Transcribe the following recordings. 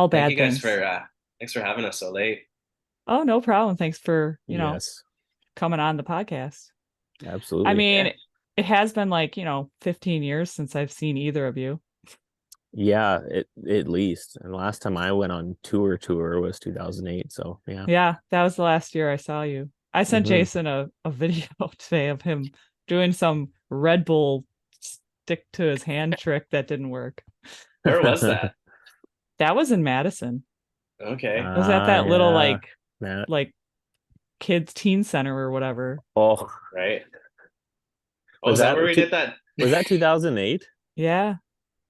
all Thank bad you guys things. for thanks for having us so late. Oh, no problem. Thanks for, Yes, coming on the podcast. I absolutely. Yeah. mean, it has been like, 15 years since I've seen either of you. Yeah, it at least. And last time I went on tour was 2008. So yeah. Yeah, that was the last year I saw you. I sent Hmm. Jason a video today of him doing some Red Bull stick to his hand trick that didn't work. Where was that? That was in Madison. Okay. It was at that little Yeah, man. like kids teen center or whatever. Oh, Right. Oh, was is that that where we did that? was that 2008? Yeah.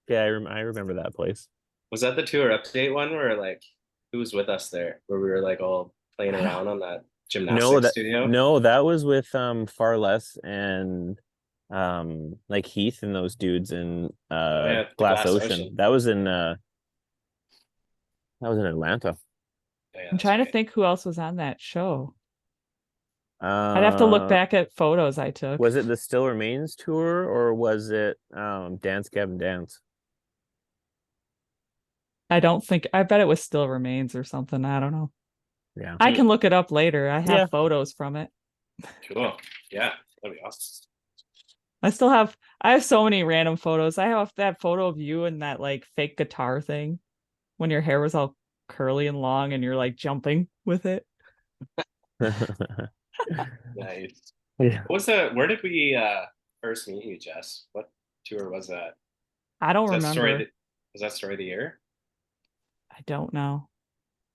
Yeah, I remember that place. Was that the tour update one where like who was with us there? Where we were like all playing I don't around on that No, gymnastics that studio? no, that was with Far Less and like Heath and those dudes in Oh yeah, the Glass Glass Ocean. Ocean. That was in Atlanta. Oh, yeah, I'm that's trying to right. think who else was on that show. I'd have to look Uh back at photos I took. was it the Still Remains tour or was it Dance Gavin Dance? I bet it was Still Remains or something. I don't know. Yeah. I Hmm, can look it up later. I have Yeah. photos from it. cool. Yeah, that'd be awesome. I have so many random photos. I have that photo of you and that like fake guitar thing when your hair was all curly and long and you're like jumping with it. Nice. Yeah. What was that? Where did we first meet you, Jess? What tour was that? I don't Was that story remember. that was that story of the year? I don't know.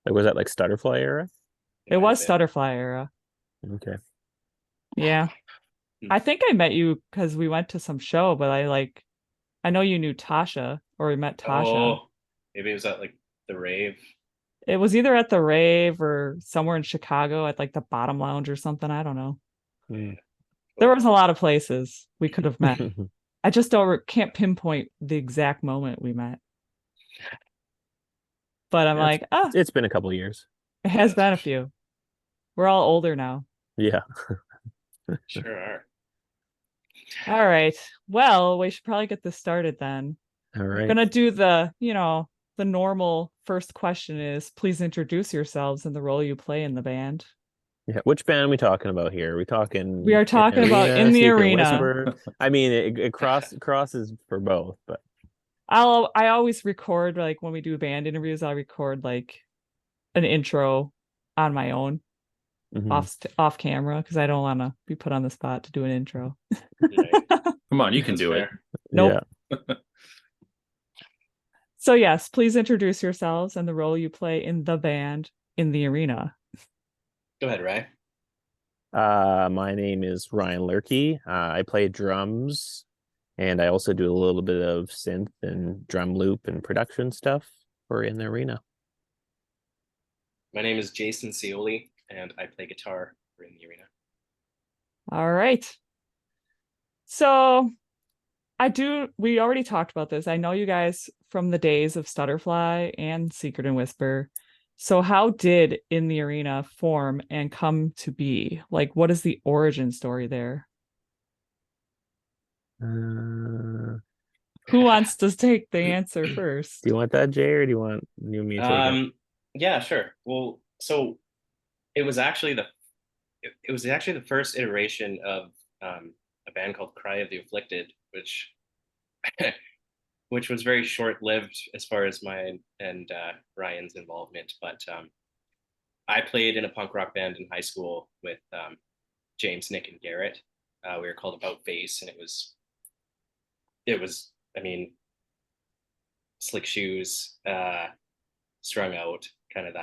Like was that like Stutterfly era? It It might have was been. Stutterfly era. Okay. Yeah. Hmm. I think I met you because we went to some show, but I know you knew Tasha or we met Tasha. Oh, maybe it was at like the rave. It was either at the rave or somewhere in Chicago at like the Bottom Lounge or something. I don't know. Hmm. There Cool. was a lot of places we could have met. I just can't pinpoint the exact moment we met. But I'm Yeah, like, it's been a couple years. it Yeah, has that's been for a sure. few. We're all older now. Yeah. Sure are. All right. Well, we should probably get this started then. All We're right. gonna do the normal first question is please introduce yourselves and the role you play in the band. Yeah. Which band are we talking about here? Are we We talking are In the talking about Arena, in the Secret arena. Whisper? I mean, it crosses for both, but I always record like when we do band interviews, I'll record like an intro on my own mhm. off camera because I don't want to be put on the spot to do an intro. Right. Come on, you can That's do it. fair. Yeah. Nope. So yes, please introduce yourselves and the role you play in the band in the arena. Go ahead, Ray. My name is Ryan Lurkey. I play drums, and I also do a little bit of synth and drum loop and production stuff for In the Arena. My name is Jason Cioli, and I play guitar in the arena. All right. So we already talked about this. I know you guys from the days of Stutterfly and Secret and Whisper. So how did In the Arena form and come to be? Like, what is the origin story there? Do Who wants to take the answer first? you want that, Jay, or do you want me to take it? Yeah, sure. Well, so it was actually it was actually the first iteration of a band called Cry of the Afflicted, which which was very short lived as far as my and Ryan's involvement. But I played in a punk rock band in high school with James, Nick, and Garrett. We were called About Face, and it was I mean slick shoes, strung out, kind of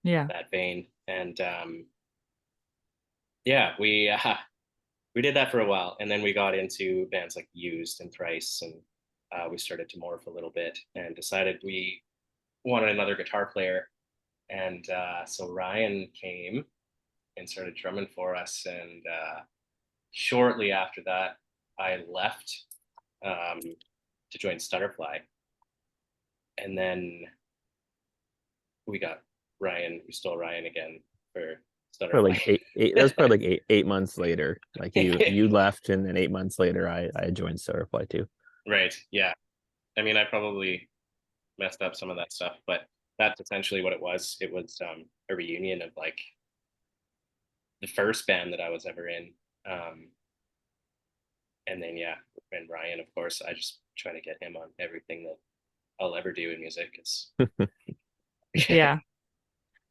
Yeah. that vein, and yeah, we did that for a while, and then we got into bands like Used and Thrice, and we started to morph a little bit, and decided we wanted another guitar player, and so Ryan came and started drumming for us, and shortly after that, I left um, to join Stutterfly, and then we got Ryan. We stole Ryan again for For like Stutterfly. eight. That was probably like eight months later. Like you left, and then 8 months later, I joined Starfly too. Right. Yeah. I mean, I probably messed up some of that stuff, but that's essentially what it was. It was a reunion of like the first band that I was ever in. And then yeah, and Ryan, of course, I just try to get him on everything that I'll ever do in music. It's Yeah.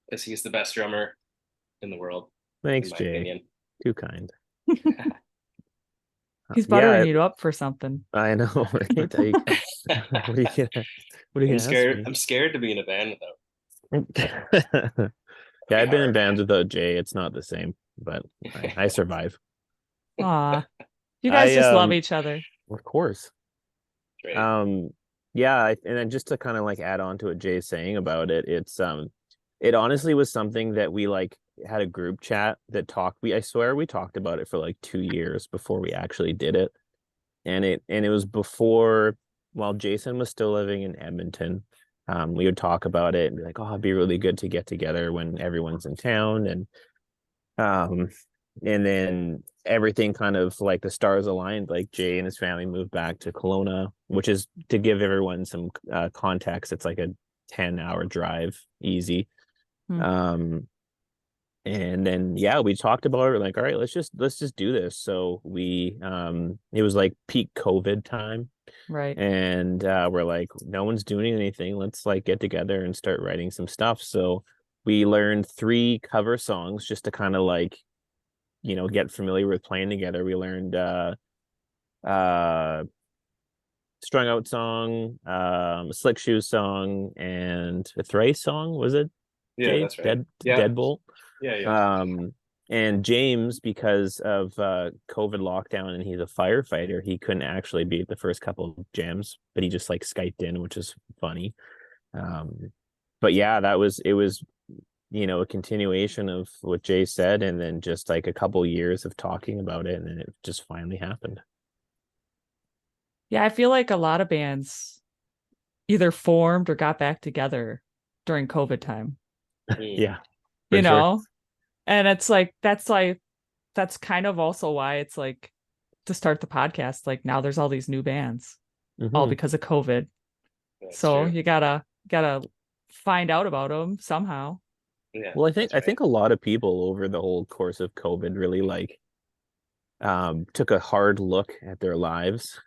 because he's the best drummer in the world, in Thanks, my Jay. opinion. Too kind. He's Yeah, buttering you up for something. I know, right? What are you gonna ask me? I'm scared to be in a band Yeah, I've been in without. bands without Jay. It's not the same, but I survive. Aw. You guys I just love each other. of course. Great. Yeah, and then just to kind of like add on to what Jay's saying about it, it honestly was something that we like had a group chat that talked. I swear we talked about it for like 2 years before we actually did it. And it was before, while Jason was still living in Edmonton. We would talk about it and be like, oh, it'd be really good to get together when everyone's in town. Um and then everything kind of like the stars aligned, like Jay and his family moved back to Kelowna, which is, to give everyone some context, it's like a 10-hour drive easy. Hmm. And then yeah, we talked about it. We're like, all right, let's just do this. So it was like peak COVID time. Right. And we're like, no one's doing anything, let's like get together and start writing some stuff. So we learned 3 cover songs just to kind of like, get familiar with playing together. We learned Strung Out song, Slick Shoes song, and a Thrice song, was it? Yeah, Jay? that's right. Yeah, Deadbolt. yeah. And James, because of COVID lockdown and he's a firefighter, he couldn't actually be at the first couple of jams, but he just like Skyped in, which is funny. But yeah, it was a continuation of what Jay said, and then just like a couple years of talking about it, and then it just finally happened. Yeah, I feel like a lot of bands either formed or got back together during COVID time, Yeah, you for sure. know? And it's like that's kind of also why it's like to start the podcast, like now there's all these new bands, all Mhm. because of COVID. That's So true. you gotta find out about them somehow. Yeah, Well, I that's think right. a lot of people over the whole course of COVID really like took a hard look at their lives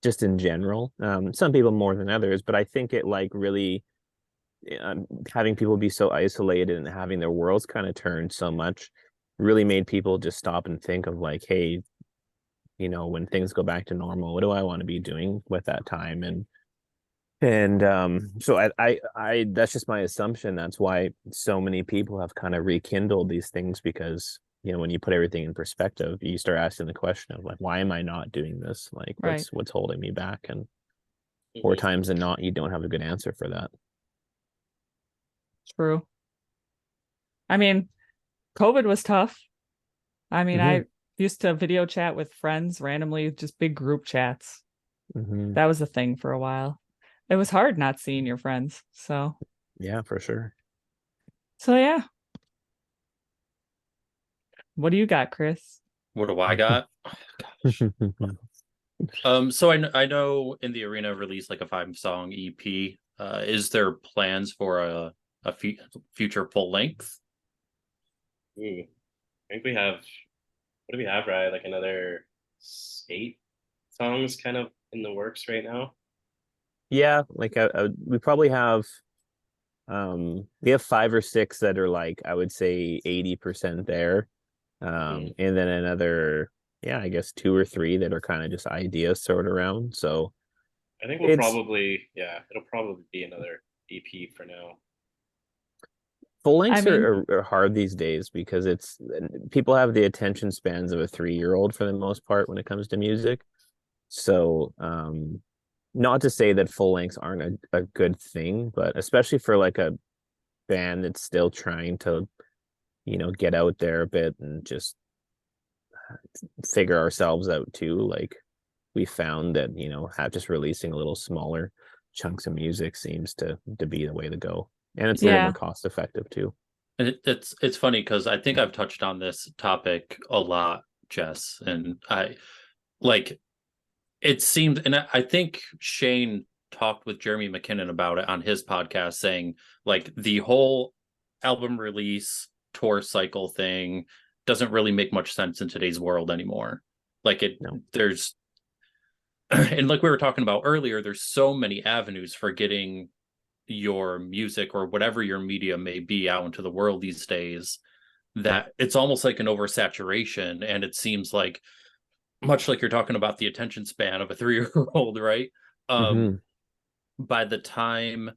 just in general. Some people more than others, but I think it like really having people be so isolated and having their worlds kind of turned so much really made people just stop and think of like, hey, when things go back to normal, what do I want to be doing with that time? And so I that's just my assumption. That's why so many people have kind of rekindled these things, because when you put everything in perspective, you start asking the question of like, why am I not doing this? Like, Right. what's holding me back? And more Mhm. times than not, you don't have a good answer for that. True. I mean, COVID was tough. I mean, Hmm. I used to video chat with friends randomly, just big group chats. Hmm. That was a thing for a while. It was hard not seeing your friends. Yeah, for sure. So yeah. What do you got, Chris? What do I got? So I know In the Arena released like a 5-song EP. Is there plans for a future full length? Ooh, I think we have. What do we have, right? Like another 8 songs kind of in the works right now. Yeah, like we probably have we have 5 or 6 that are like, I would say 80% there. Mm. And then another, yeah, I guess 2 or 3 that are kind of just ideas sort around. So I think it's it'll probably be another EP for now. full I lengths mean, are hard these days because people have the attention spans of a 3-year-old for the most part when it comes to music. So not to say that full lengths aren't a good thing, but especially for like a band that's still trying to get out there a bit and just figure ourselves out too. Like, we found that have just releasing a little smaller chunks of music seems to be the way to go, and it's a little more yeah. cost effective too. And it's funny because I think I've touched on this topic a lot, Jess, and I like it seemed, and I think Shane talked with Jeremy McKinnon about it on his podcast, saying like the whole album release tour cycle thing doesn't really make much sense in today's world anymore. Like No. there's and like we were talking about earlier, there's so many avenues for getting your music or whatever your media may be out into the world these days, that it's almost like an oversaturation. And it seems like, much like you're talking about the attention span of a 3-year-old, right? Mhm. By the time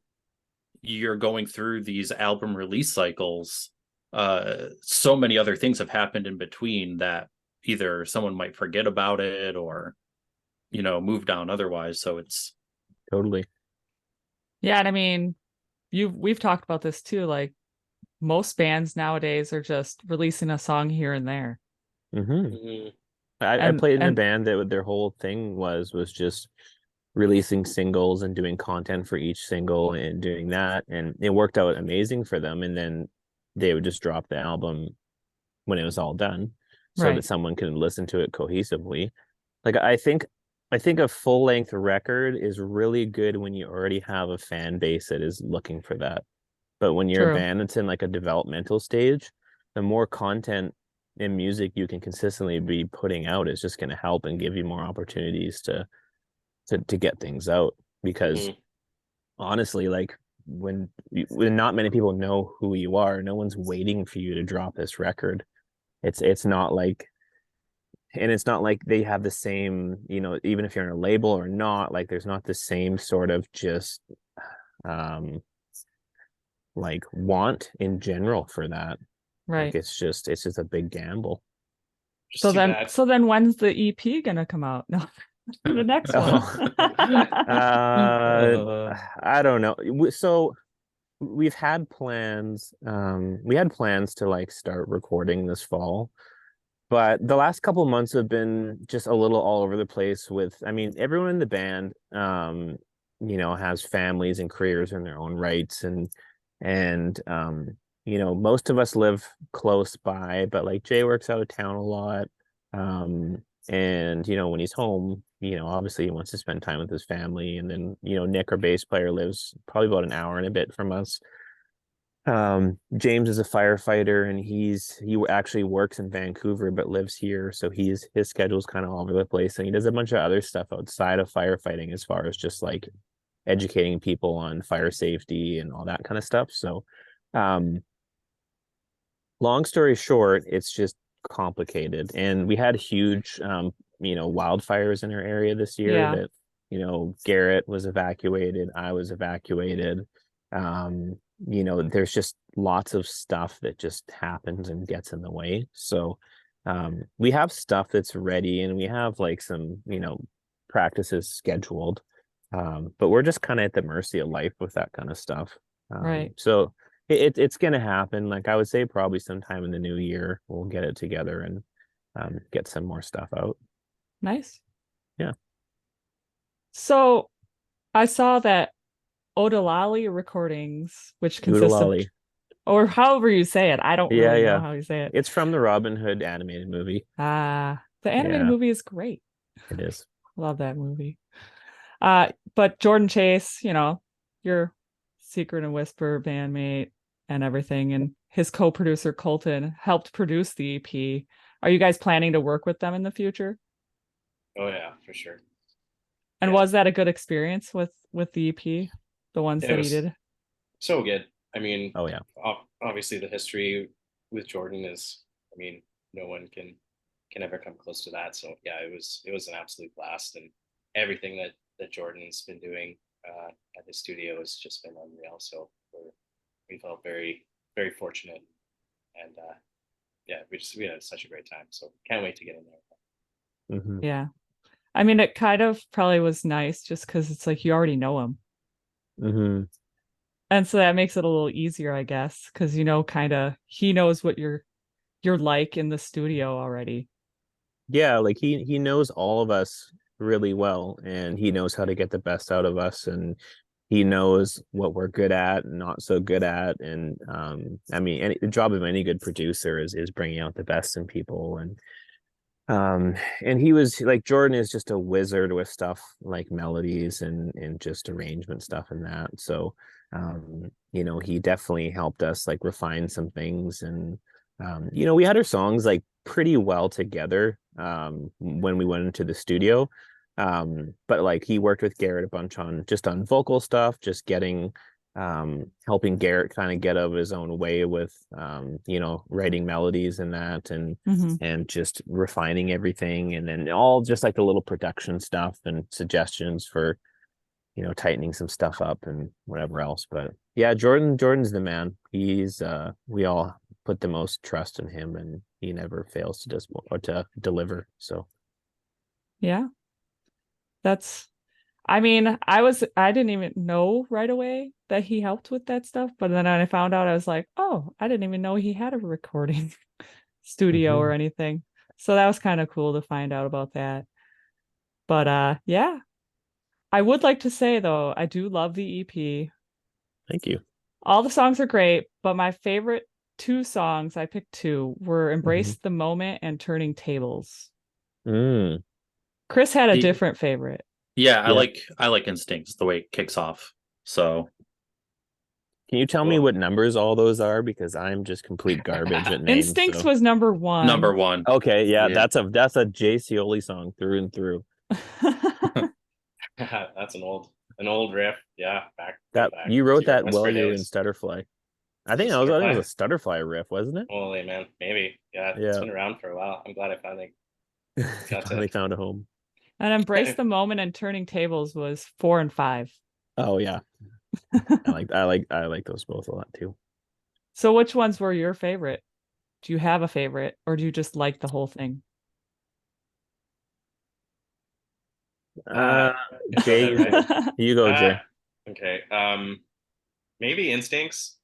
you're going through these album release cycles, so many other things have happened in between that either someone might forget about it or, move down otherwise. So it's Totally. Yeah, and I mean, we've talked about this too. Like most bands nowadays are just releasing a song here and there. Hmm. Mhm. I And played in a and band that their whole thing was just releasing singles and doing content for each single and doing that, and it worked out amazing for them. And then they would just drop the album when it was all done, so that right, someone could listen to it cohesively. Like I think a full length record is really good when you already have a fan base that is looking for that. But when you're a true. band that's in like a developmental stage, the more content and music you can consistently be putting out is just going to help and give you more opportunities to get things out. Because Mhm. honestly, like when not many people know who you are, no one's waiting for you to drop this record. It's not like, and it's not like they have the same, even if you're in a label or not, like there's not the same sort of just um like want in general for that. Like Right. it's just a big gamble. Just So too then bad. so then when's the EP gonna come out? No, the next one. Oh, uh, I don't know. So we've had plans. We had plans to like start recording this fall, but the last couple months have been just a little all over the place with, I mean, everyone in the band, has families and careers in their own rights, and most of us live close by, but like Jay works out of town a lot. And when he's home, obviously he wants to spend time with his family. And then, Nick, our bass player, lives probably about an hour and a bit from us. James is a firefighter, and he actually works in Vancouver but lives here, so his schedule's kind of all over the place, and he does a bunch of other stuff outside of firefighting as far as just like educating people on fire safety and all that kind of stuff. So um long story short, it's just complicated. And we had huge wildfires in our area this year Yeah, that, Garrett was evacuated, I was evacuated. There's just lots of stuff that just happens and gets in the way. So we have stuff that's ready, and we have like some, practices scheduled. But we're just kind of at the mercy of life with that kind of stuff. right. So it's gonna happen. Like I would say probably sometime in the new year we'll get it together and get some more stuff out. Nice. Yeah. So I saw that Odalali Recordings, which consists of, Oodalali. or however you say it, I don't Yeah, really know yeah. how you say it. It's from the Robin Hood animated movie. The animated Yeah, movie is great. it is. Love that movie. But Jordan Chase, your Secret and Whisper bandmate and everything, and his co-producer Colton helped produce the EP. Are you guys planning to work with them in the future? Oh yeah, for sure. And Yeah. was that a good experience with the EP, the ones It that he was did? so good. I mean, Oh yeah. obviously the history with Jordan is, I mean, no one can ever come close to that. So yeah, it was an absolute blast, and everything that Jordan's been doing at the studio has just been unreal. So we felt very very fortunate, and yeah, we had such a great time. So can't wait to get in there. Hmm. Yeah. I mean, it kind of probably was nice just because it's like you already know him. Hmm. And so that makes it a little easier, I guess, because kind of he knows what you're like in the studio already. Yeah, like he knows all of us really well, and he knows how to get the best out of us, and he knows what we're good at and not so good at. And I mean, the job of any good producer is bringing out the best in people. And And he was like, Jordan is just a wizard with stuff like melodies and just arrangement stuff and that. So he definitely helped us like refine some things. And we had our songs like pretty well together when we went into the studio. But like he worked with Garrett a bunch on vocal stuff, just getting helping Garrett kind of get out of his own way with writing melodies and that, and just refining everything, and then all just like the little production stuff and suggestions for tightening some stuff up and whatever else. But yeah, Jordan's the man. He's we all put the most trust in him, and he never fails to deliver. So Yeah. I didn't even know right away that he helped with that stuff, but then I found out, I was like, oh, I didn't even know he had a recording studio or anything. So that was kind of cool to find out about that. But yeah. I would like to say though, I do love the EP. Thank you. All the songs are great, but my favorite two songs, I picked two, were Embrace the Moment and Turning Tables. Chris had a different favorite. Yeah, I like Instincts, the way it kicks off. So can you tell me what numbers all those are? Because I'm just complete garbage at names. Instincts was number one. Number one. Okay, yeah. That's a Jay Scioli song through and through. That's an old riff. Yeah, back. You wrote that Whisper while you were in days. Stutterfly. I think it was a Stutterfly riff, wasn't it? Holy man, maybe. Yeah, it's been around for a while. I'm glad I finally found a home. And Embrace the Moment and Turning Tables was 4 and 5. Oh yeah. I like those both a lot too. So which ones were your favorite? Do you have a favorite, or do you just like the whole thing? Jay, you go, Jay. Okay. Maybe Instincts.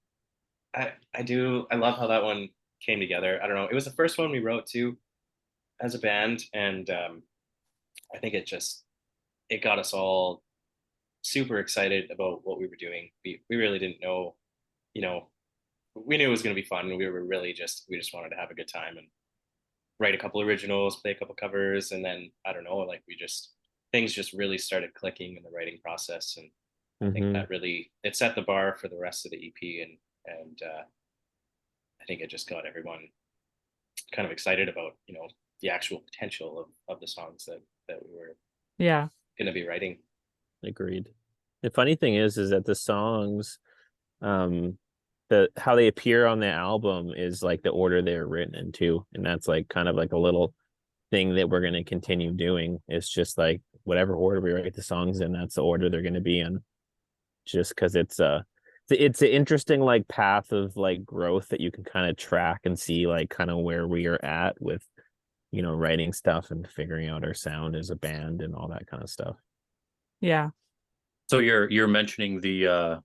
I love how that one came together. I don't know. It was the first one we wrote too as a band, and I think it got us all super excited about what we were doing. We really didn't know, we knew it was going to be fun. We just wanted to have a good time and write a couple originals, play a couple covers, and then I don't know, like things just really started clicking in the writing process, and I think that it set the bar for the rest of the EP, and I think it just got everyone kind of excited about the actual potential of the songs that we were going to be writing. Agreed. The funny thing is that the songs, how they appear on the album is like the order they're written in too, and that's like kind of like a little thing that we're going to continue doing. It's just like whatever order we write the songs in, that's the order they're going to be in, just because it's an interesting like path of like growth that you can kind of track and see like kind of where we are at with writing stuff and figuring out our sound as a band and all that kind of stuff. Yeah. So you're mentioning the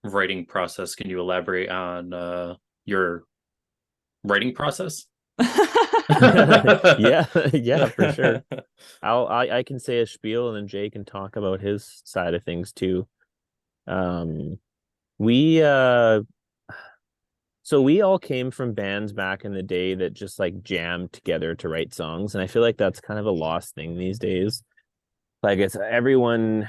writing process. Can you elaborate on your writing process? yeah, for sure. I can say a spiel, and then Jay can talk about his side of things too. So we all came from bands back in the day that just like jammed together to write songs, and I feel like that's kind of a lost thing these days. Like it's everyone,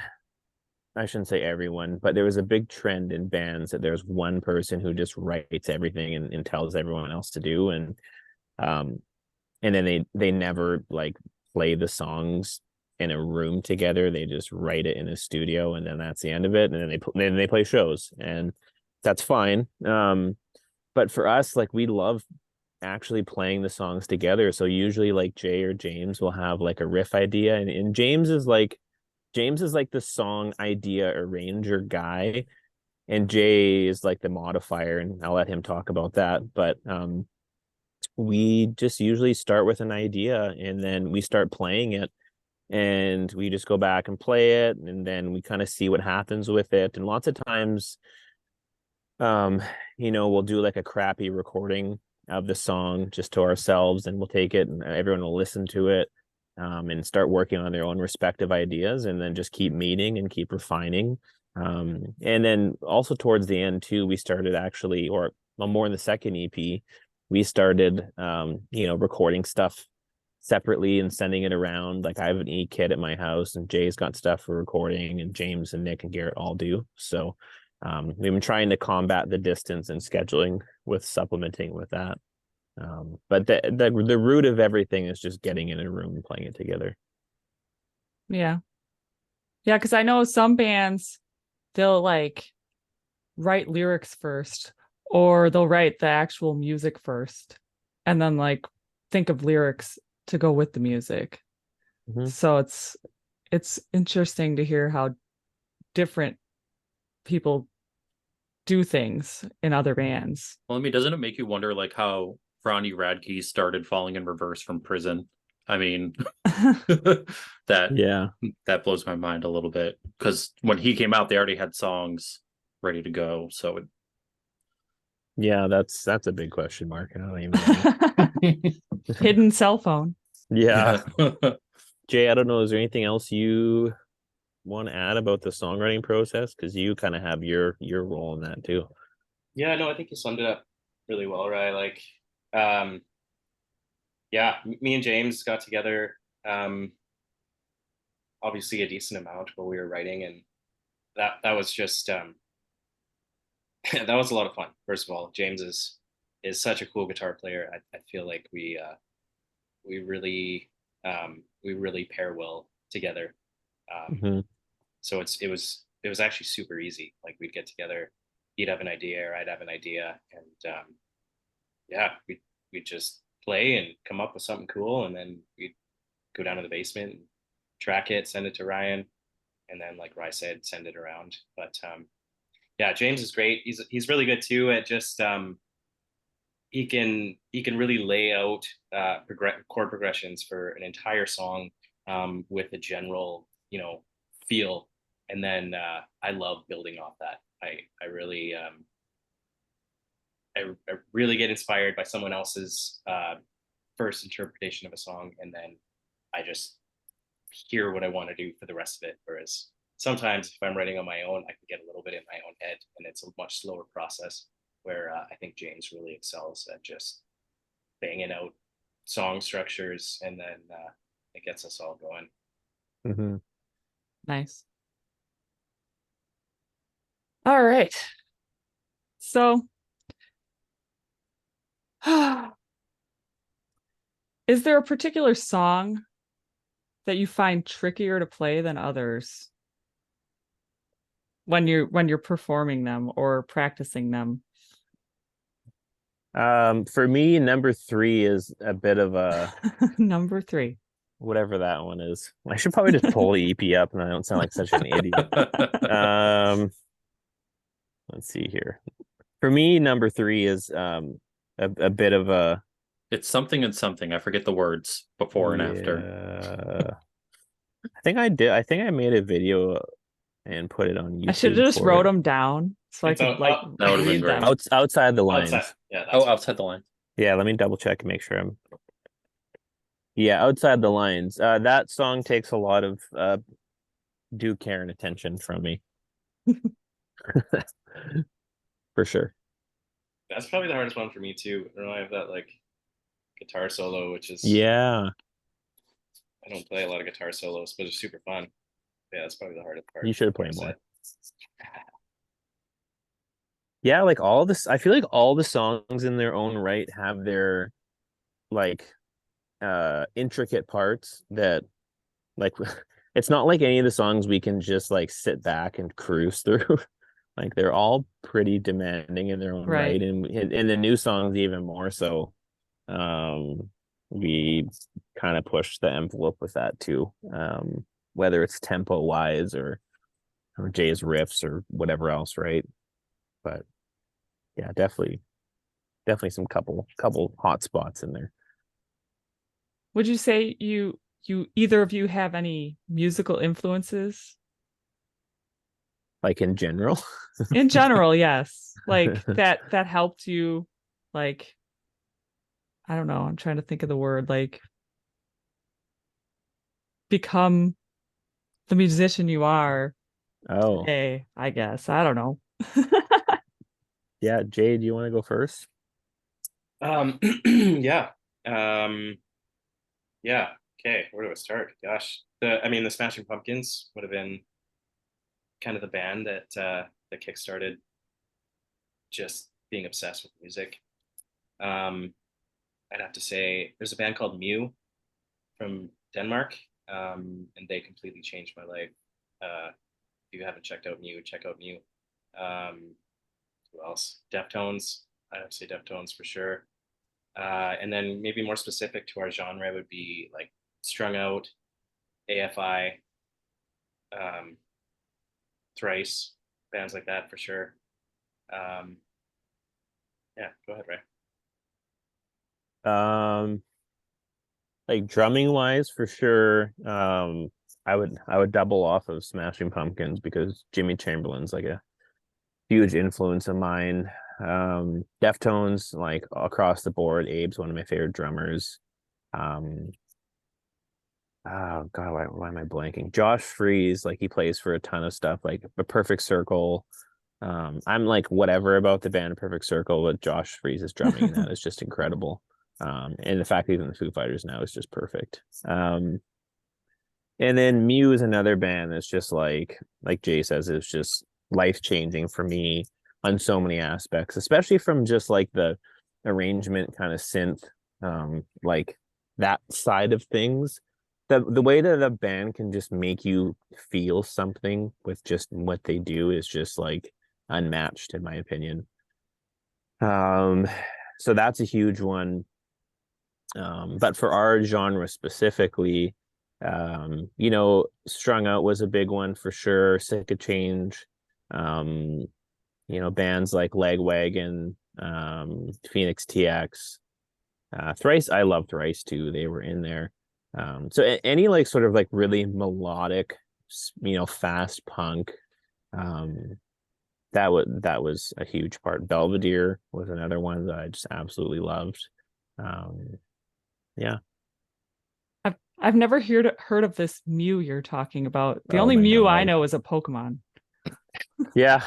I shouldn't say everyone, but there was a big trend in bands that there's one person who just writes everything and tells everyone else to do, and then they never like play the songs in a room together. They just write it in a studio, and then that's the end of it. And then they play shows, and that's fine. But for us, like we love actually playing the songs together. So usually like Jay or James will have like a riff idea, and James is like the song idea arranger guy, and Jay is like the modifier, and I'll let him talk about that. But we just usually start with an idea, and then we start playing it, and we just go back and play it, and then we kind of see what happens with it. And lots of times we'll do like a crappy recording of the song just to ourselves, and we'll take it and everyone will listen to it and start working on their own respective ideas, and then just keep meeting and keep refining. And then also towards the end too, we started actually, or more in the second EP, we started recording stuff separately and sending it around. Like I have an e-kit at my house, and Jay's got stuff for recording, and James and Nick and Garrett all do. So we've been trying to combat the distance and scheduling with supplementing with that. But the root of everything is just getting in a room and playing it together. Yeah. Yeah, because I know some bands, they'll like write lyrics first, or they'll write the actual music first, and then like think of lyrics to go with the music. Mhm. So it's interesting to hear how different people do things in other bands. Well, I mean, doesn't it make you wonder like how Ronnie Radke started Falling in Reverse from prison? I mean, that Yeah. that blows my mind a little bit because when he came out, they already had songs ready to go. So Yeah, that's a big question mark. I don't even know. Hidden cell phone. Yeah. Jay, I don't know. Is there anything else you want to add about the songwriting process? Because you kind of have your role in that too. Yeah, no, I think you summed it up really well, right? Like, yeah, me and James got together, obviously a decent amount while we were writing, and that was just that was a lot of fun. First of all, James is such a cool guitar player. I feel like we really we really pair well together. Mhm. So it was actually super easy. Like we'd get together, he'd have an idea or I'd have an idea, and yeah, we'd just play and come up with something cool, and then we'd go down to the basement and track it, send it to Ryan, and then like Ryan said, send it around. But yeah, James is great. He's really good too at just he can really lay out chord progressions for an entire song with a general feel, and then I love building off that. I really I really get inspired by someone else's first interpretation of a song, and then I just hear what I want to do for the rest of it. Whereas sometimes if I'm writing on my own, I can get a little bit in my own head, and it's a much slower process. Where I think James really excels at just banging out song structures, and then it gets us all going. Mhm. Nice. All right. So, is there a particular song that you find trickier to play than others when you're performing them or practicing them? For me, number 3 is a bit of a Number 3. whatever that one is. I should probably just pull the EP up, and I don't sound like such an idiot. Let's see here. For me, number 3 is a bit of a it's something and something. I forget the words before and after. I think I did. I think I made a video and put it on YouTube. I should have just for wrote it. them down so I It's could like That would've been read great. them. Outside the lines. Outside, yeah. Oh, outside the line. Yeah, let me double check and make sure I'm. Yeah, outside the lines. That song takes a lot of due care and attention from me. For sure. That's probably the hardest one for me too. I don't know. I have that like guitar solo, which is Yeah. I don't play a lot of guitar solos, but it's super fun. Yeah, that's probably the hardest part. You should play Like I more. said. Yeah, like all this, I feel like all the songs in their own right have their like intricate parts that like it's not like any of the songs we can just like sit back and cruise through. Like they're all pretty demanding in their own Right. right, and in the new songs even more so. We kind of push the envelope with that too. Whether it's tempo wise or Jay's riffs or whatever else, right? But yeah, definitely some couple hot spots in there. Would you say you either of you have any musical influences? Like in general. In general, yes. Like that helped you, like, I don't know, I'm trying to think of the word, like become the musician you are Oh, today, I guess. I don't know. yeah. Jay, do you want to go first? Yeah. Um, Yeah. Okay. Where do I start? Gosh, the Smashing Pumpkins would have been kind of the band that kickstarted just being obsessed with music. Um, I'd have to say there's a band called Mew from Denmark, and they completely changed my life. If you haven't checked out Mew, check out Mew. Who else? Deftones. I'd have to say Deftones for sure. And then maybe more specific to our genre would be like Strung Out, AFI, um, Thrice, bands like that for sure. Um, yeah, go ahead, Ray. Um, like drumming wise, for sure. I would double off of Smashing Pumpkins because Jimmy Chamberlain's like a huge influence of mine. Deftones, like across the board. Abe's one of my favorite drummers. Um, oh God, why am I blanking? Josh Freese, like he plays for a ton of stuff, like a Perfect Circle. I'm like whatever about the band Perfect Circle, but Josh Freese's drumming in that is just incredible. And the fact that he's in the Foo Fighters now is just perfect. And then Mew is another band that's just like Jay says, it's just life changing for me on so many aspects, especially from just like the arrangement kind of synth, like that side of things. The way that the band can just make you feel something with just what they do is just like unmatched in my opinion. Um, so that's a huge one. But for our genre specifically, Strung Out was a big one for sure. Sick of Change, um, bands like Lagwagon, Phoenix TX, Thrice. I loved Thrice too. They were in there. So any like sort of like really melodic, fast punk, um, that was a huge part. Belvedere was another one that I just absolutely loved. Um, yeah. I've never heard of this Mew you're talking about. The Oh only my Mew I God. know is a Pokemon. Yeah.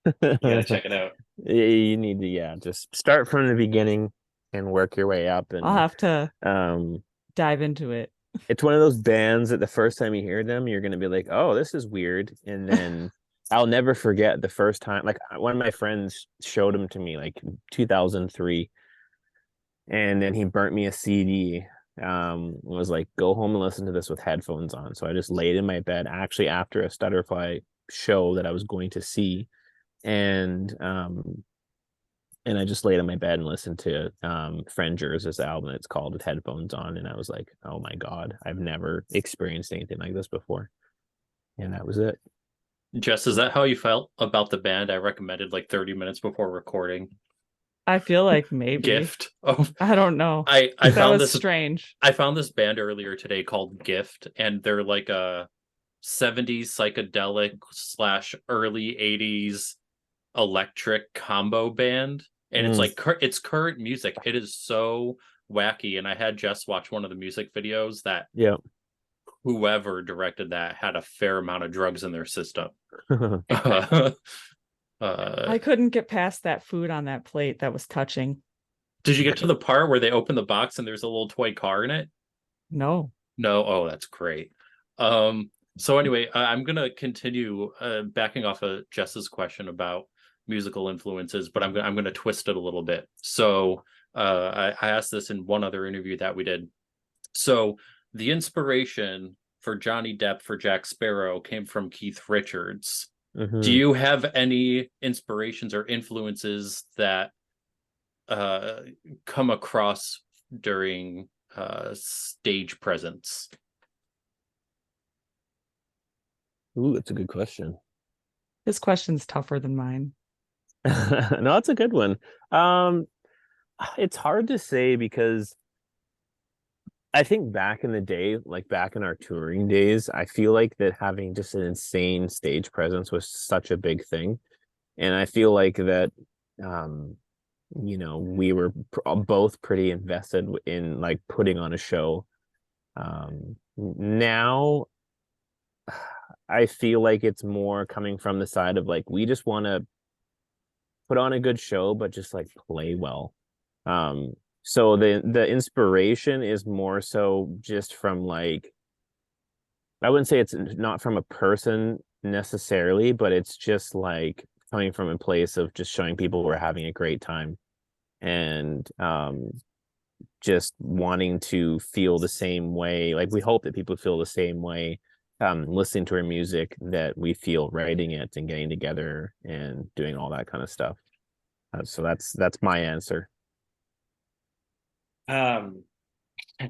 You gotta check it out. You need to, yeah, just start from the beginning and work your way up. I'll And have to um, dive into it. it's one of those bands that the first time you hear them, you're gonna be like, oh, this is weird. And then I'll never forget the first time, like one of my friends showed them to me like 2003, and then he burnt me a CD. Was like, go home and listen to this with headphones on. So I just laid in my bed, actually after a Stutterfly show that I was going to see, and I just laid in my bed and listened to Frangers' album. It's called with headphones on, and I was like, oh my God, I've never experienced anything like this before. And that was it. Jess, is that how you felt about the band I recommended like 30 minutes before recording? I feel like maybe. Gift. Oh, I don't know. I That found was this strange. I found this band earlier today called Gift, and they're like a 70s psychedelic slash early 80s electric combo band. And it's like it's current music. It is so wacky. And I had Jess watch one of the music videos that Yeah. whoever directed that had a fair amount of drugs in their system. I couldn't get past that food on that plate that was touching. Did you get to the part where they open the box and there's a little toy car in it? No. No. Oh, that's great. So anyway, I'm gonna continue backing off of Jess's question about musical influences, but I'm gonna twist it a little bit. So I asked this in one other interview that we did. So the inspiration for Johnny Depp for Jack Sparrow came from Keith Richards. Do you have any inspirations or influences that come across during stage presence? Ooh, that's a good question. This question's tougher than mine. No, that's a good one. It's hard to say because I think back in the day, like back in our touring days, I feel like that having just an insane stage presence was such a big thing. And I feel like that, um, we were both pretty invested in like putting on a show. Now I feel like it's more coming from the side of like, we just want to put on a good show, but just like play well. So the inspiration is more so just from like, I wouldn't say it's not from a person necessarily, but it's just like coming from a place of just showing people we're having a great time, and just wanting to feel the same way. Like we hope that people feel the same way listening to our music that we feel writing it and getting together and doing all that kind of stuff. So that's my answer. Um, my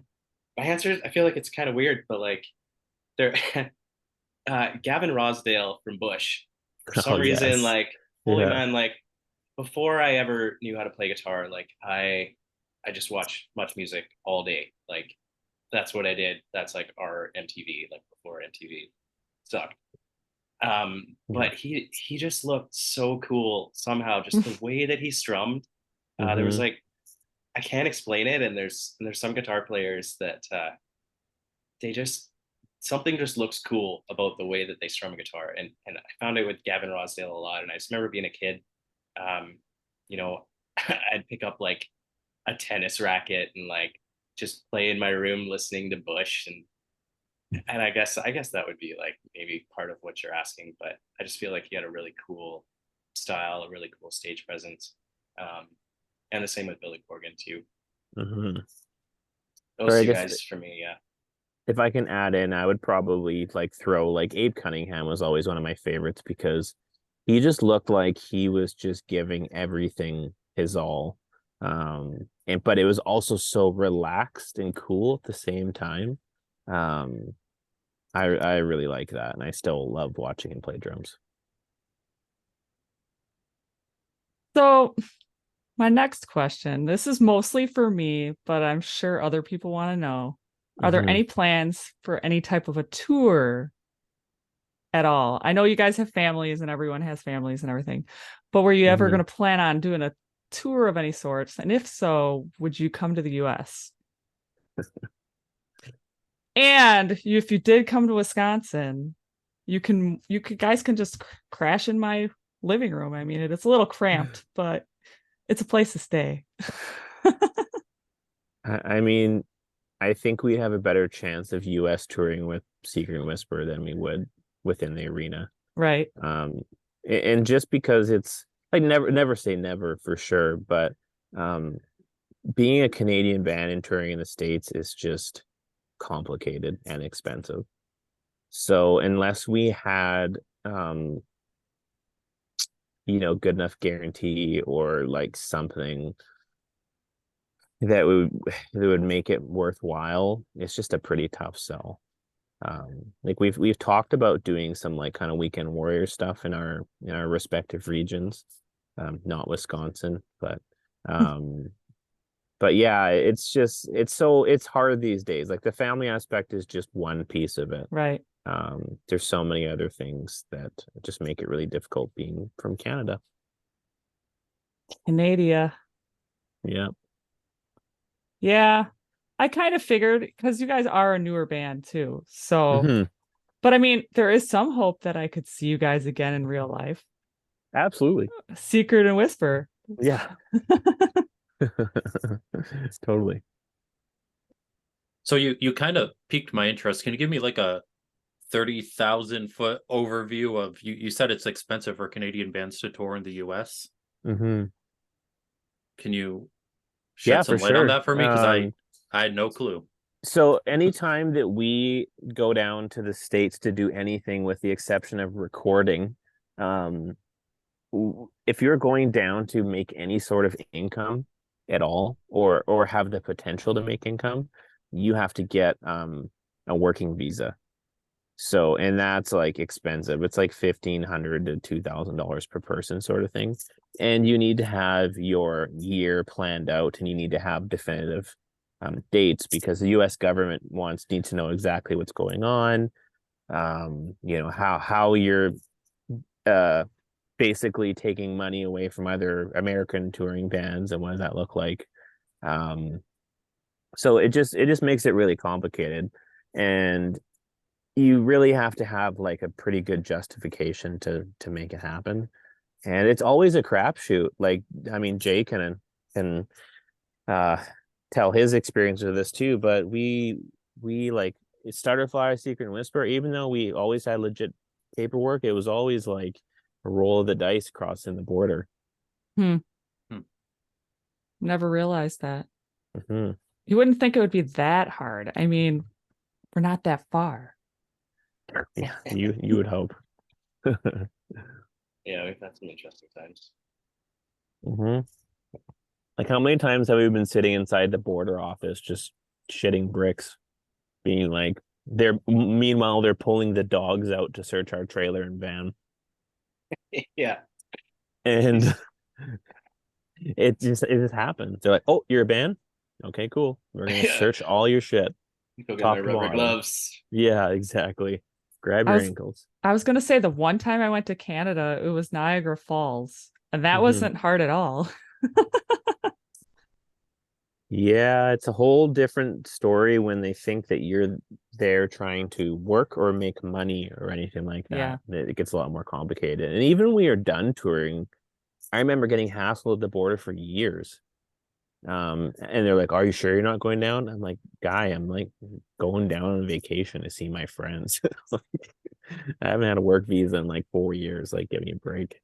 answer is, I feel like it's kind of weird, but like there, Gavin Rosdale from Bush, for Oh some reason, yes. like, holy Yeah. man, like before I ever knew how to play guitar, like I just watched much music all day. Like that's what I did. That's like our MTV, like before MTV sucked. Yeah. But he just looked so cool somehow, just the way that he strummed. There was Hmm. like, I can't explain it, and there's some guitar players that they just, something just looks cool about the way that they strum a guitar, and I found it with Gavin Rosdale a lot. And I just remember being a kid, um, you know, I'd pick up like a tennis racket and like just play in my room listening to Bush, and I guess that would be like maybe part of what you're asking, but I just feel like he had a really cool style, a really cool stage presence, um, and the same with Billy Corgan too. Hmm. Those Or I two guess guys for me, yeah. if I can add in, I would probably like throw like Abe Cunningham was always one of my favorites because he just looked like he was just giving everything his all. And but it was also so relaxed and cool at the same time. Um, I really like that, and I still love watching him play drums. So, my next question, this is mostly for me, but I'm sure other people want to know. Are there Hmm. any plans for any type of a tour at all? I know you guys have families and everyone has families and everything, but were you ever going Hmm. to plan on doing a tour of any sorts? And if so, would you come to the US? And if you did come to Wisconsin, you could guys can just crash in my living room. I mean, it's a little cramped, but it's a place to stay. I mean, I think we have a better chance of US touring with Secret and Whisper than we would within the arena. Right. Um, and just because it's like never say never for sure, but um, being a Canadian band and touring in the States is just complicated and expensive. So unless we had good enough guarantee or like something that would make it worthwhile, it's just a pretty tough sell. Like we've talked about doing some like kind of weekend warrior stuff in our respective regions, not Wisconsin, but yeah, it's hard these days. Like the family aspect is just one piece of it. Right. There's so many other things that just make it really difficult being from Canada. Canada. Yeah. Yeah. I kind of figured because you guys are a newer band too. So, Hmm. but I mean, there is some hope that I could see you guys again in real life. Absolutely. Secret and Whisper. Yeah. Totally. So you kind of piqued my interest. Can you give me like a 30,000 foot overview of you said it's expensive for Canadian bands to tour in the US? Hmm. Can you Yeah, shed for some light on sure. that for me? Because I had no clue. So anytime that we go down to the States to do anything with the exception of recording, um, if you're going down to make any sort of income at all, or have the potential to make income, you have to get a working visa. So, and that's like expensive. It's like $1,500 to $2,000 per person, sort of thing. And you need to have your year planned out, and you need to have definitive dates because the U.S. government needs to know exactly what's going on. How you're uh basically taking money away from other American touring bands, and what does that look like? Um, so it just makes it really complicated, and you really have to have like a pretty good justification to make it happen. And it's always a crapshoot. Like, I mean, Jay can uh tell his experience with this too, but we like Stutterfly, Secret and Whisper, even though we always had legit paperwork, it was always like a roll of the dice crossing the border. Never realized that. Mhm. You wouldn't think it would be that hard. I mean, we're not that far. Yeah, you would hope. Yeah, we've had some interesting times. Hmm. Like, how many times have we been sitting inside the border office just shitting bricks, being like, meanwhile they're pulling the dogs out to search our trailer and van, Yeah. and it just happens. They're like, "Oh, you're a band? Okay, cool. We're gonna Yeah. search all your shit, Go get top my to rubber bottom." gloves. Yeah, exactly. Grab I your was- ankles. I was gonna say the one time I went to Canada, it was Niagara Falls, and that Mhm. wasn't hard at all. Yeah, it's a whole different story when they think that you're there trying to work or make money or anything like Yeah. that. It gets a lot more complicated. And even when we are done touring, I remember getting hassled at the border for years. And they're like, "Are you sure you're not going down?" I'm like, "Guy, I'm like going down on vacation to see my friends." Like, I haven't had a work visa in like 4 years. Like, give me a break.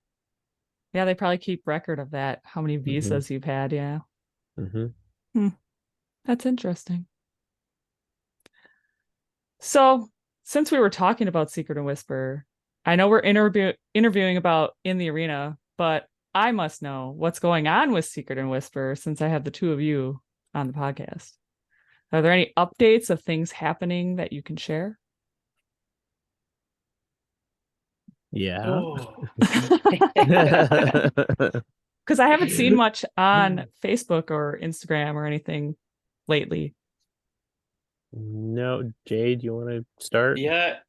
Yeah, they probably keep record of that, how many Mhm. visas you've had. Yeah. Hmm. That's interesting. So, since we were talking about Secret and Whisper, I know we're interviewing about In the Arena, but I must know what's going on with Secret and Whisper since I have the two of you on the podcast. Are there any updates of things happening that you can share? Yeah. Oh. Because I haven't seen much on Facebook or Instagram or anything lately. No, Jade, you want to start? Yeah.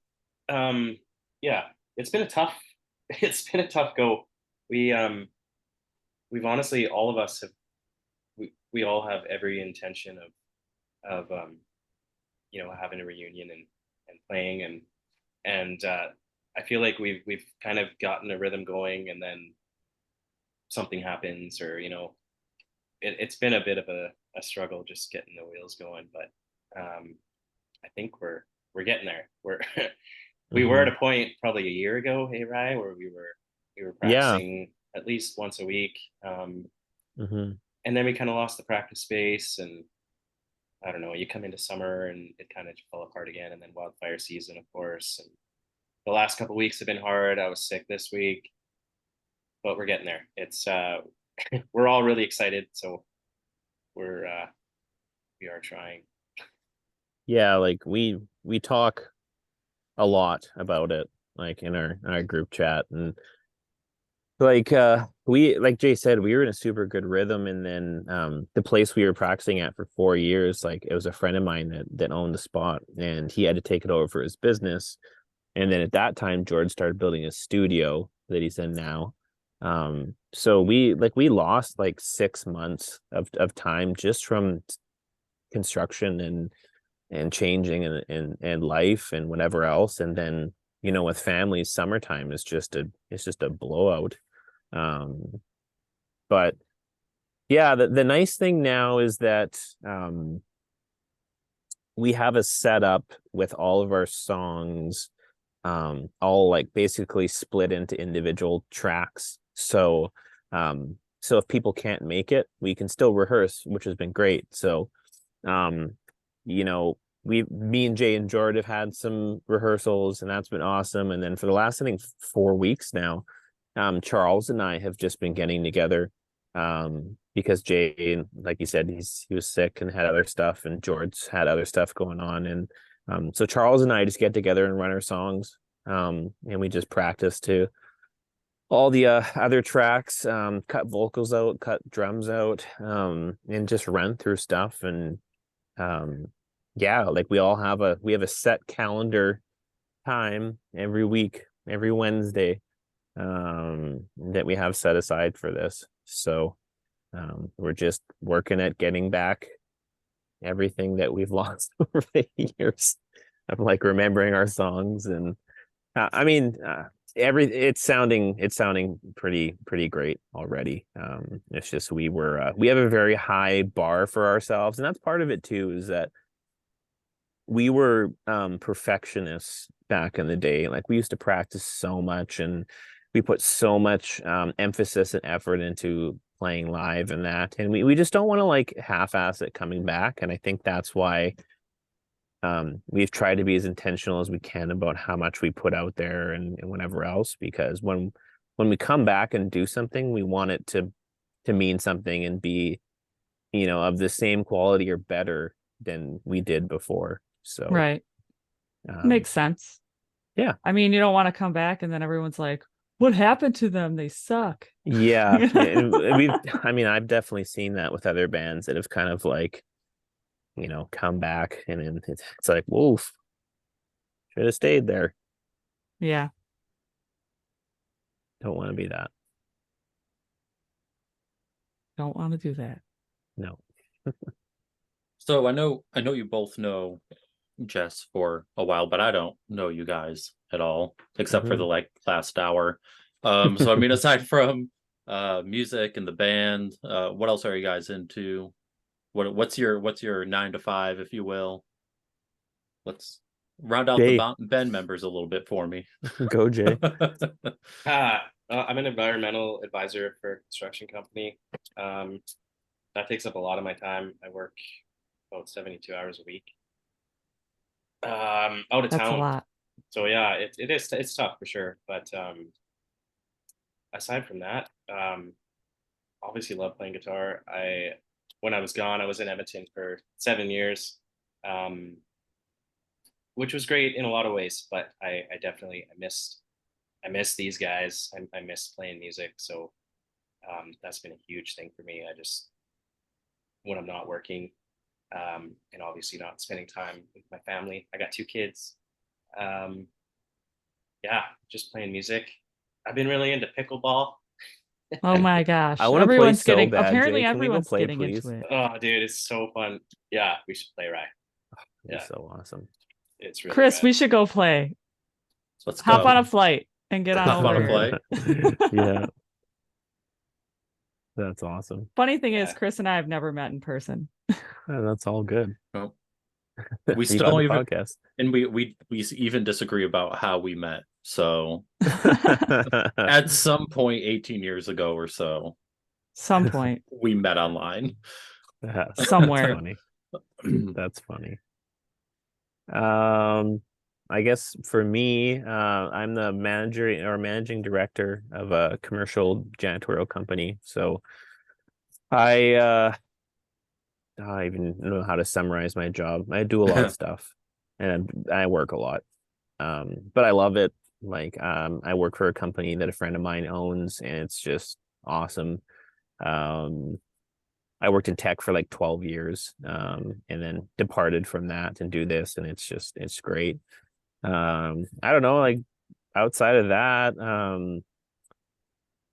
Yeah. It's been a tough it's been a tough go. We've honestly, all of us have, we all have every intention of having a reunion and playing, and I feel like we've kind of gotten a rhythm going, and then something happens, or it's been a bit of a struggle just getting the wheels going, but I think we're getting there. We were at a point probably a year ago, hey Rye, where we were Yeah. practicing at least once a week, Hmm. and then we kind of lost the practice space, and I don't know, you come into summer and it kind of fell apart again, and then wildfire season, of course, and the last couple of weeks have been hard. I was sick this week, but we're getting there. It's we're all really excited, so we are trying. Yeah, like we talk a lot about it, like in our group chat, and like we, like Jay said, we were in a super good rhythm, and then the place we were practicing at for 4 years, like it was a friend of mine that owned the spot, and he had to take it over for his business. And then at that time, George started building a studio that he's in now. So we lost like 6 months of time just from construction and changing and life and whatever else. And then, with families, summertime is just a blowout. But yeah, the nice thing now is that we have a setup with all of our songs all like basically split into individual tracks. So if people can't make it, we can still rehearse, which has been great. So um me and Jay and Jordan have had some rehearsals, and that's been awesome. And then for the last, I think, 4 weeks now, Charles and I have just been getting together because Jay, like you said, he was sick and had other stuff, and George had other stuff going on. And so Charles and I just get together and run our songs, and we just practice to all the other tracks, cut vocals out, cut drums out, and just run through stuff. And yeah, like we have a set calendar time every week, every Wednesday, that we have set aside for this. So we're just working at getting back everything that we've lost over the years of like remembering our songs. And I mean, it's sounding pretty great already. It's just we have a very high bar for ourselves, and that's part of it too, is that we were perfectionists back in the day. Like, we used to practice so much, and we put so much emphasis and effort into playing live and that, and we just don't want to like half-ass it coming back. And I think that's why we've tried to be as intentional as we can about how much we put out there and whatever else, because when we come back and do something, we want it to mean something and be, of the same quality or better than we did before. So Right. Makes sense. Yeah. I mean, you don't want to come back and then everyone's like, what happened to them? They suck. Yeah. I've definitely seen that with other bands that have kind of like, come back, and then it's like, woof, should have stayed there. Yeah. Don't want to be that. Don't want to do that. No. So I know you both know Jess for a while, but I don't know you guys at all, except for the like last hour. So I mean, aside from music and the band, what else are you guys into? What's your 9 to 5, if you will? Let's round out Jay. the band members a little bit for me. Go, Jay. I'm an environmental advisor for a construction company. That takes up a lot of my time. I work about 72 hours a week. Out of That's town. a lot. So yeah, it's tough for sure. But aside from that, obviously love playing guitar. When I was gone, I was in Edmonton for 7 years, which was great in a lot of ways. But I definitely I miss these guys. I miss playing music. So that's been a huge thing for me. I just, when I'm not working, and obviously not spending time with my family. I got 2 kids. Yeah, just playing music. I've been really into pickleball. Oh my gosh. I want to play Everyone's so getting bad. apparently Jay. Can we go everyone's play, getting please? into it. Oh, dude, it's so fun. Yeah, we should play, right? It's Yeah. so awesome. It's really Chris, rad. we should go play. Let's Hop go. on a flight and get on Hop over on a here. flight. Yeah. That's awesome. Funny thing is, Yeah. Chris and I have never met in person. Yeah, that's all good. Oh. You We got still the even podcast. and we even disagree about how we met. So at some point 18 years ago or so, Some point. we met online. That's Somewhere. funny. That's funny. I guess for me, I'm the manager or managing director of a commercial janitorial company. So I don't even know how to summarize my job. I do a lot of stuff, and I work a lot. But I love it. Like, I work for a company that a friend of mine owns, and it's just awesome. I worked in tech for like 12 years, and then departed from that and do this, and it's great. I don't know, like outside of that,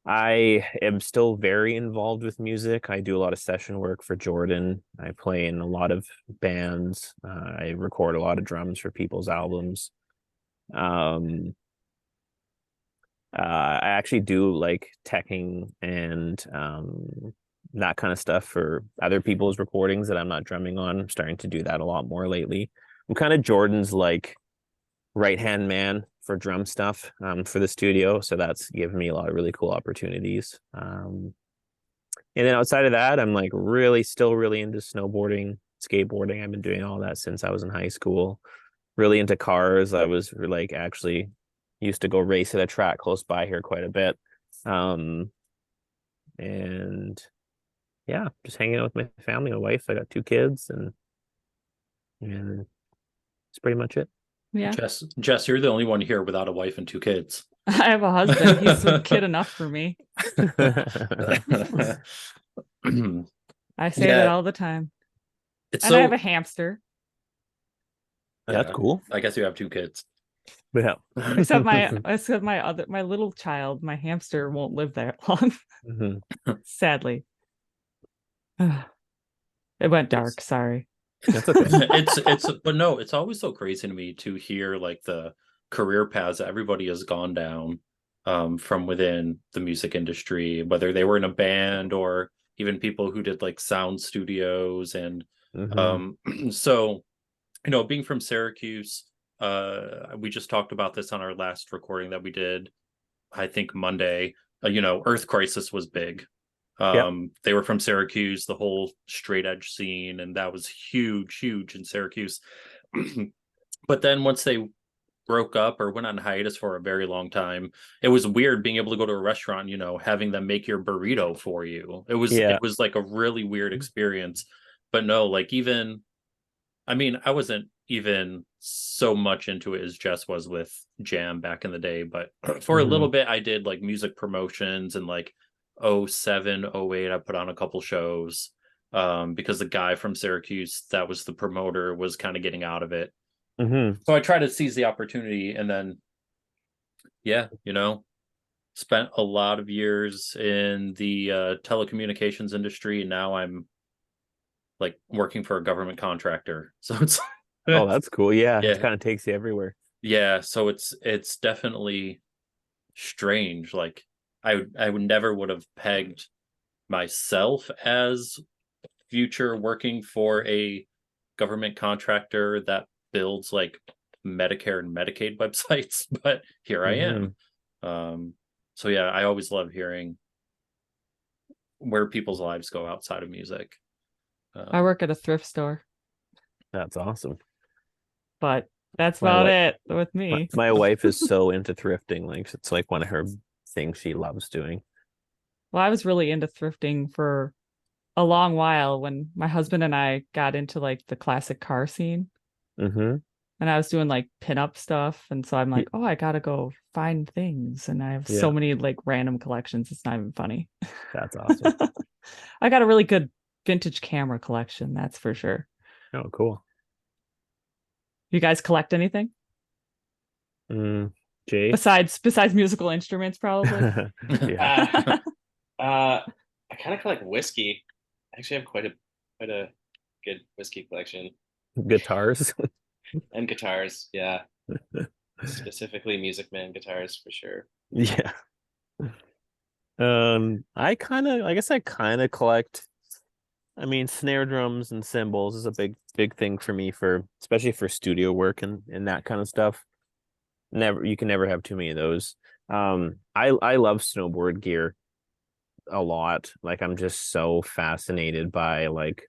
I am still very involved with music. I do a lot of session work for Jordan. I play in a lot of bands. I record a lot of drums for people's albums. I actually do like teching and that kind of stuff for other people's recordings that I'm not drumming on. I'm starting to do that a lot more lately. I'm kind of Jordan's like right-hand man for drum stuff for the studio. So that's given me a lot of really cool opportunities. And then outside of that, I'm like still really into snowboarding, skateboarding. I've been doing all that since I was in high school. Really into cars. I was like actually used to go race at a track close by here quite a bit. And yeah, just hanging out with my family, my wife. I got 2 kids, and that's pretty much it. Yeah. Jess, you're the only one here without a wife and 2 kids. I have a husband. He's a kid enough for me. I say that all the time. It's And so I have a hamster. That's cool. I guess you have 2 kids. Yeah. Except my little child, my hamster won't live that long. Sadly. It went dark, sorry. That's okay. But no, it's always so crazy to me to hear like the career paths that everybody has gone down from within the music industry, whether they were in a band or even people who did like sound studios. And so, being from Syracuse, we just talked about this on our last recording that we did, I think Monday. Earth Crisis was big. They were from Syracuse, the whole straight edge scene, and that was huge in Syracuse. But then once they broke up or went on hiatus for a very long time, it was weird being able to go to a restaurant, having them make your burrito for you. It was like a really weird experience. But no, like, even, I mean, I wasn't even so much into it as Jess was with Jam back in the day, but for a little bit I did like music promotions, and like 07, 08 I put on a couple shows, because the guy from Syracuse that was the promoter was kind of getting out of it. So I tried to seize the opportunity, and then spent a lot of years in the telecommunications industry, and now I'm like working for a government contractor. So it's Oh, that's cool. Yeah, Yeah. it kind of takes you everywhere. yeah, so it's definitely strange. Like, I would never would have pegged myself as future working for a government contractor that builds like Medicare and Medicaid websites, but here I am. So yeah, I always love hearing where people's lives go outside of music. I work at a thrift store, That's awesome. but that's My about wi- it with me. My wife is so into thrifting. Like, it's like one of her things she loves doing. Well, I was really into thrifting for a long while when my husband and I got into like the classic car scene, Mm-hmm. and I was doing like pinup stuff. And so I'm like, oh, I gotta go find things. And I have Yeah. so many like random collections. It's not even funny. That's awesome. I got a really good vintage camera collection, that's for sure. Oh, cool. You guys collect anything Jay? besides musical instruments, probably? Yeah. I kind of collect whiskey. I actually have quite a good whiskey collection Guitars. and guitars. Yeah, specifically Music Man guitars for sure. Yeah. I guess I kind of collect. I mean, snare drums and cymbals is a big thing for me, especially for studio work and that kind of stuff. You can never have too many of those. I love snowboard gear a lot. Like, I'm just so fascinated by like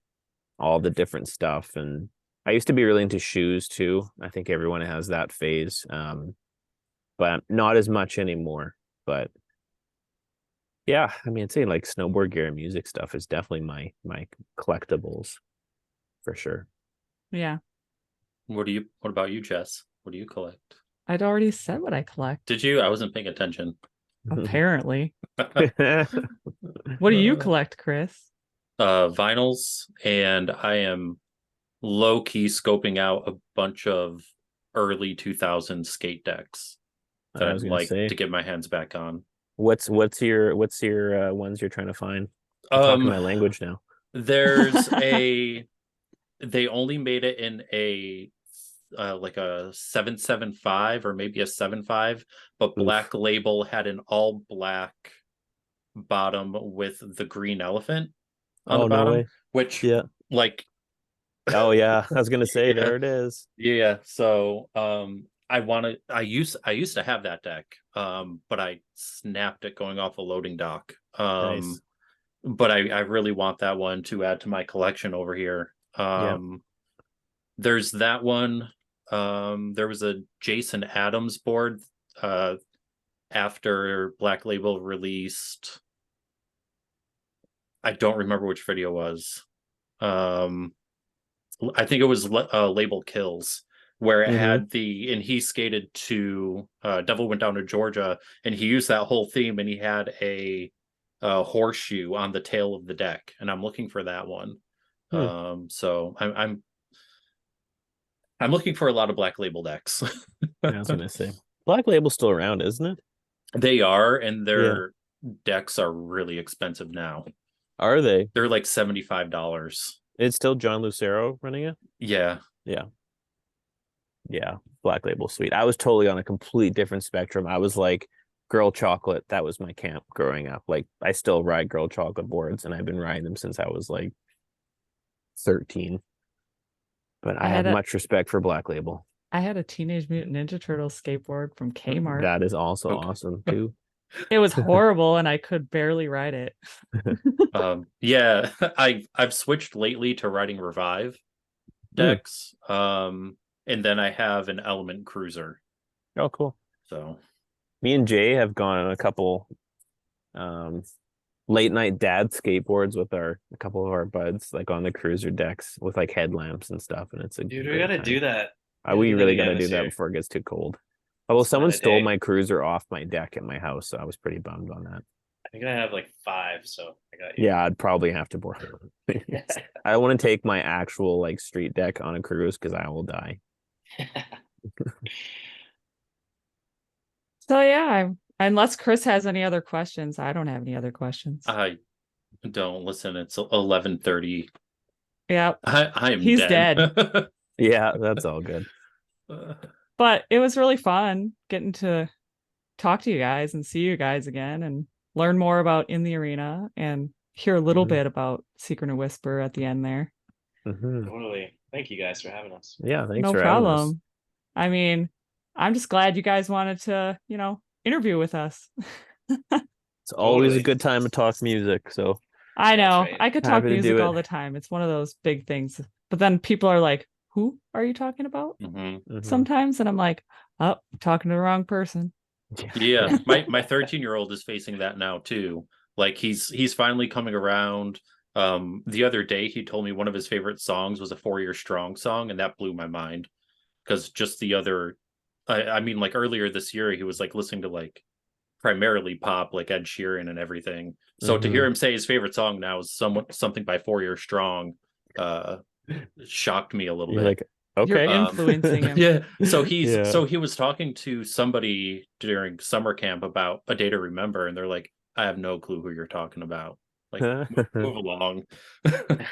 all the different stuff, and I used to be really into shoes too. I think everyone has that phase. But not as much anymore. But yeah, I mean, I'd say like snowboard gear and music stuff is definitely my collectibles for sure. Yeah. What about you, Jess? What do you collect? I'd already said what I collect, Did you? I wasn't paying attention. apparently. What do you collect, Chris? Vinyls, and I am low-key scoping out a bunch of early 2000s skate decks that I I'd was gonna like say, to get my hands back on. what's your ones you're trying to find? You're talking my language now. There's they only made it in a like a 775 or maybe a 75, but Black Label had an all black bottom with the green elephant on the bottom, way. which Yeah. like Oh yeah, I was gonna say Yeah. there it is. Yeah, so I used to have that deck, but I snapped it going off a loading dock. Nice. But I really want that one to add to my collection over here. There's that one. There was a Jason Adams board after Black Label released. I don't remember which video it was. I think it was Label Kills, where it had and he skated to Devil Went Down to Georgia, and he used that whole theme, and he had a horseshoe on the tail of the deck, and I'm looking for that one. So I'm looking for a lot of Black Label decks. I was gonna say Black Label's still around, isn't it? They are, and their decks are really expensive now. Are they? They're like $75. It's still John Lucero running it? Yeah. Yeah, Black Label, sweet. I was totally on a complete different spectrum. I was like Girl Chocolate, that was my camp growing up. Like I still ride Girl Chocolate boards, and I've been riding them since I was like 13. But I have much respect for Black Label. I had a Teenage Mutant Ninja Turtles skateboard from Kmart. That is also Okay. awesome too. It was horrible and I could barely ride it. Yeah, I've switched lately to riding Revive decks. And then I have an Element Cruiser. Oh, cool. So Me and Jay have gone on a couple late night dad skateboards with a couple of our buds, like on the cruiser decks with like headlamps and stuff, and it's a Dude, we great gotta time. do that. We do that really again gotta do this that year. before it gets too cold. Although someone Not a stole day. my cruiser off my deck at my house, so I was pretty bummed on that. I think I have like 5, so I got you. Yeah, I'd probably have to borrow it. I don't want to take my actual like street deck on a cruise because I will die. So yeah, unless Chris has any other questions, I don't have any other questions. I don't listen. It's 11:30. Yeah, I am He's dead. Yeah, that's all good. but it was really fun getting to talk to you guys and see you guys again and learn more about In the Arena and hear a little Mhm. bit about Secret and Whisper at the end there. Mhm. Totally. Thank you guys for having us. Yeah, thanks No for having us. problem. I mean, I'm just glad you guys wanted to, interview with us. It's always a Totally. good time to talk music. So I That's know. right. I could Happy talk to do music it. all the time. It's one of those big things. But then people are like, "Who are you talking about?" Mhm. mhm. Sometimes, and I'm like, "Oh, I'm talking to the wrong person." Yeah, my 13-year-old is facing that now too. Like he's finally coming around. The other day he told me one of his favorite songs was a 4 Year Strong song, and that blew my mind. Because just I mean, like earlier this year, he was like listening to like primarily pop, like Ed Sheeran and everything. So to hear him say his favorite song now is something by 4 Year Strong, shocked me a little You're bit. like, You're okay. influencing him. Yeah. So Yeah. he was talking to somebody during summer camp about A Day to Remember, and they're like, I have no clue who you're talking about. Like, move along.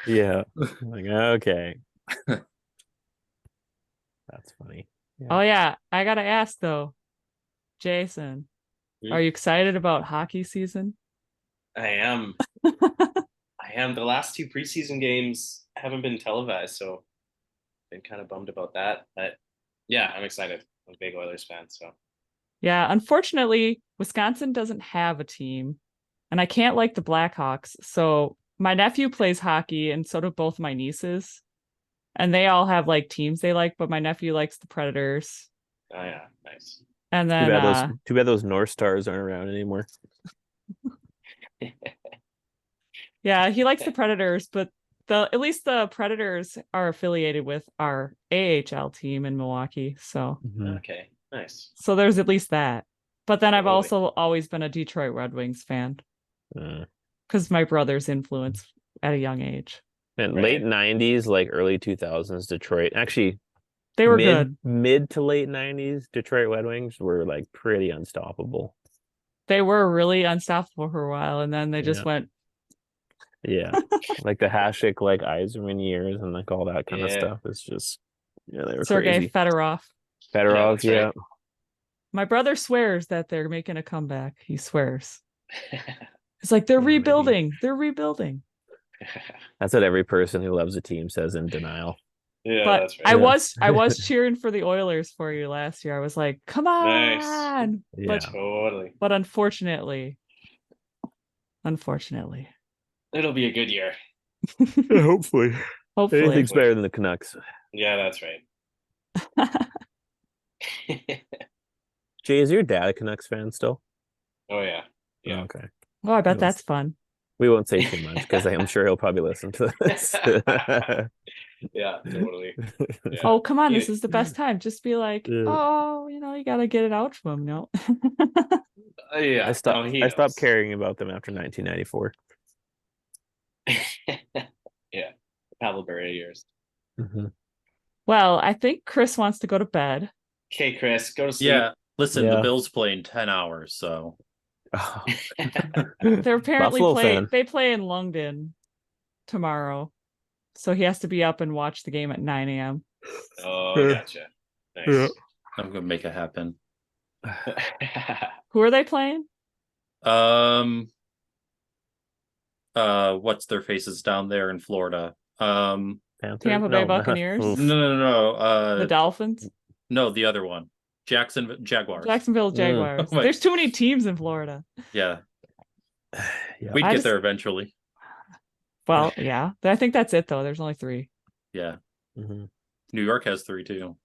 Yeah. I'm like, okay. That's funny. Oh yeah, I gotta ask though, Jason, Hmm? are you excited about hockey season? I am. I am. The last 2 preseason games haven't been televised, so been kind of bummed about that. But yeah, I'm excited. I'm a big Oilers fan, so Yeah, unfortunately, Wisconsin doesn't have a team, and I can't like the Blackhawks. So my nephew plays hockey, and so do both my nieces, and they all have like teams they like. But my nephew likes the Predators, oh yeah, nice. and Too then bad those North Stars aren't around anymore. yeah, he likes the Predators, but at least the Predators are affiliated with our AHL team in Milwaukee. So Okay, nice. there's at least that. But then I've Totally. also always been a Detroit Red Wings fan Uh, because my brother's influence at a young age. and Right. late 90s, like early 2000s Detroit. Actually, They were good. mid to late 90s Detroit Red Wings were like pretty unstoppable. They were really unstoppable for a while, and then they just Yeah. went. Yeah. Like the Hasek, like Yzerman years and like all that kind of Yeah. stuff. It's just, yeah, they were Sergei crazy. Fedorov. Fedorov, that's yeah. right. My brother swears that they're making a comeback. He swears. It's like they're Yeah, maybe. rebuilding. They're rebuilding. That's what every person who loves a team says in denial. Yeah, But that's right. I was cheering for the Oilers for you last year. I was like, come on. Nice. Yeah. Totally. But unfortunately, It'll be a good year. Hopefully. hopefully. Anything's better than the Canucks. Yeah, that's right. Jay, is your dad a Canucks fan still? Oh yeah. Yeah. Okay. Oh, I bet Yes. that's fun. We won't say too much because I'm sure he'll probably listen to this. Yeah, totally. Yeah. Oh, come on. You- This is the best time. Just be like, Yeah. oh, you got to get it out from him. No. yeah. I stopped. he I stopped knows. caring about them after 1994. Yeah. Pavel Bure years. Well, I think Chris wants to go to bed. Okay, Chris, go to sleep. Yeah. Listen, the Yeah. Bills play in 10 hours, so Oh. They're apparently Buffalo fan. they play in Longdon tomorrow. So he has to be up and watch the game at 9 a.m. Oh, Yeah. gotcha. Nice. Yeah. I'm gonna make it happen. Who are they playing? What's their faces down there in Florida? Panthers? Tampa Bay No, Buccaneers? oof. No. The Dolphins? No, the other one. Jacksonville Jaguars. Jacksonville Jaguars. Oh my- There's too many teams in Florida. Yeah, Yeah. we'd I get just- there eventually. Well, yeah. I think that's it though. There's only 3. Yeah, Mhm. New York has 3 too.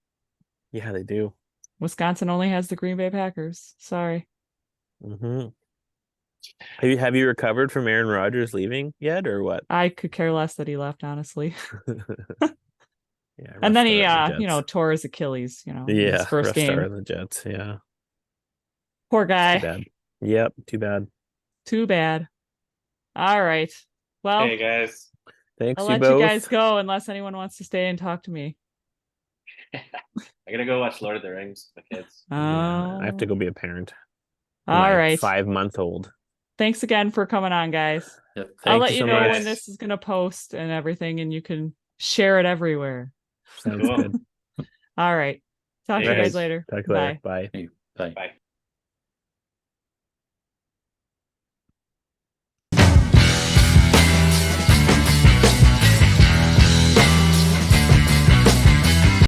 Yeah, they do. Wisconsin only has the Green Bay Packers. Sorry. Hmm Have you recovered from Aaron Rodgers leaving yet, or what? I could care less that he left, honestly. Yeah, rough And then he start on the Jets. tore his Achilles, in Yeah, his first rough game. start on the Jets. Yeah, Poor too guy. bad. Yep, too bad. Too bad. All right. Well, Hey guys. Thanks, I'll you let both. you guys go unless anyone wants to stay and talk to me. I gotta go watch Lord of the Rings with the kids. Yeah, I have to go be a parent. All My right. 5-month-old. Thanks again for coming on, guys. Yeah, I'll Thank let you you so know much. when this is going to post and everything, and you can share it everywhere. Sounds Cool. good. All right. Talk to you Hey, guys guys. later. Talk to you later. Bye. Bye. Bye. Bye.